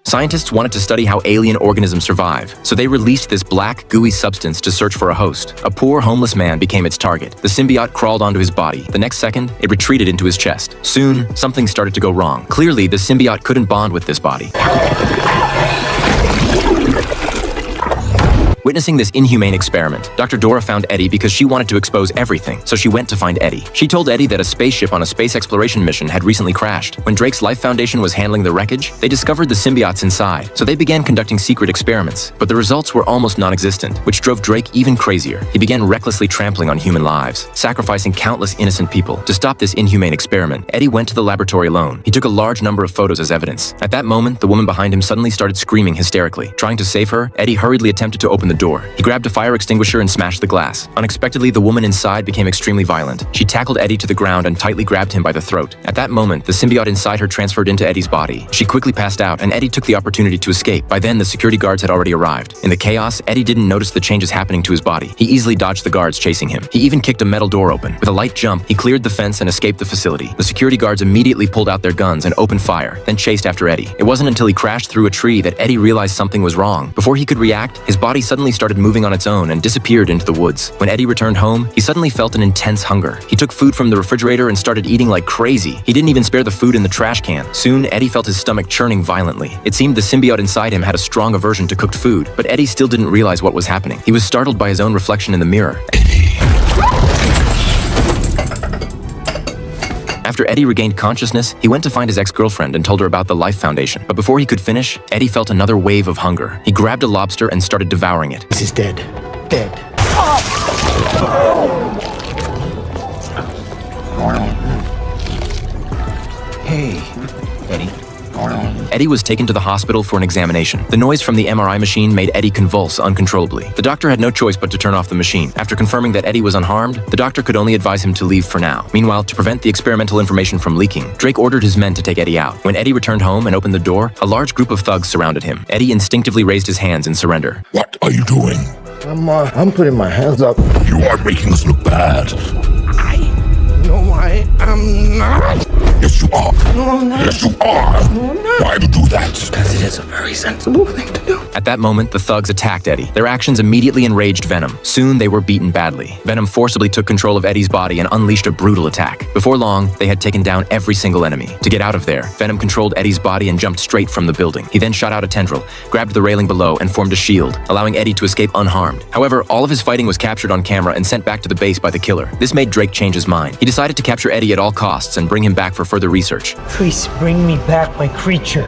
Scientists wanted to study how alien organisms survive, so they released this black, gooey substance to search for a host. A poor, homeless man became its target. The symbiote crawled onto his body. The next second, it retreated into his chest. Soon, something started to go wrong. Clearly, the symbiote couldn't bond with this body. Witnessing this inhumane experiment, Dr. Dora found Eddie because she wanted to expose everything, so she went to find Eddie. She told Eddie that a spaceship on a space exploration mission had recently crashed. When Drake's Life Foundation was handling the wreckage, they discovered the symbiotes inside, so they began conducting secret experiments. But the results were almost non-existent, which drove Drake even crazier. He began recklessly trampling on human lives, sacrificing countless innocent people. To stop this inhumane experiment, Eddie went to the laboratory alone. He took a large number of photos as evidence. At that moment, the woman behind him suddenly started screaming hysterically. Trying to save her, Eddie hurriedly attempted to open the door. He grabbed a fire extinguisher and smashed the glass. Unexpectedly, the woman inside became extremely violent. She tackled Eddie to the ground and tightly grabbed him by the throat. At that moment, the symbiote inside her transferred into Eddie's body. She quickly passed out, and Eddie took the opportunity to escape. By then, the security guards had already arrived. In the chaos, Eddie didn't notice the changes happening to his body. He easily dodged the guards chasing him. He even kicked a metal door open. With a light jump, he cleared the fence and escaped the facility. The security guards immediately pulled out their guns and opened fire, then chased after Eddie. It wasn't until he crashed through a tree that Eddie realized something was wrong. Before he could react, his body suddenly started moving on its own and disappeared into the woods. When Eddie returned home, he suddenly felt an intense hunger. He took food from the refrigerator and started eating like crazy. He didn't even spare the food in the trash can. Soon, Eddie felt his stomach churning violently. It seemed the symbiote inside him had a strong aversion to cooked food, but Eddie still didn't realize what was happening. He was startled by his own reflection in the mirror. After Eddie regained consciousness, he went to find his ex-girlfriend and told her about the Life Foundation. But before he could finish, Eddie felt another wave of hunger. He grabbed a lobster and started devouring it. This is dead. Dead. Hey, Eddie. Eddie was taken to the hospital for an examination. The noise from the MRI machine made Eddie convulse uncontrollably. The doctor had no choice but to turn off the machine. After confirming that Eddie was unharmed, the doctor could only advise him to leave for now. Meanwhile, to prevent the experimental information from leaking, Drake ordered his men to take Eddie out. When Eddie returned home and opened the door, a large group of thugs surrounded him. Eddie instinctively raised his hands in surrender. What are you doing? I'm putting my hands up. You are making us look bad. No, I am not. Yes, you are. No, I'm not. Yes, you are. No, I'm not. Why do you do that? Because it is a very sensible thing to do. At that moment, the thugs attacked Eddie. Their actions immediately enraged Venom. Soon, they were beaten badly. Venom forcibly took control of Eddie's body and unleashed a brutal attack. Before long, they had taken down every single enemy. To get out of there, Venom controlled Eddie's body and jumped straight from the building. He then shot out a tendril, grabbed the railing below, and formed a shield, allowing Eddie to escape unharmed. However, all of his fighting was captured on camera and sent back to the base by the killer. This made Drake change his mind. He decided to capture Eddie at all costs and bring him back for further research. Please bring me back my creature.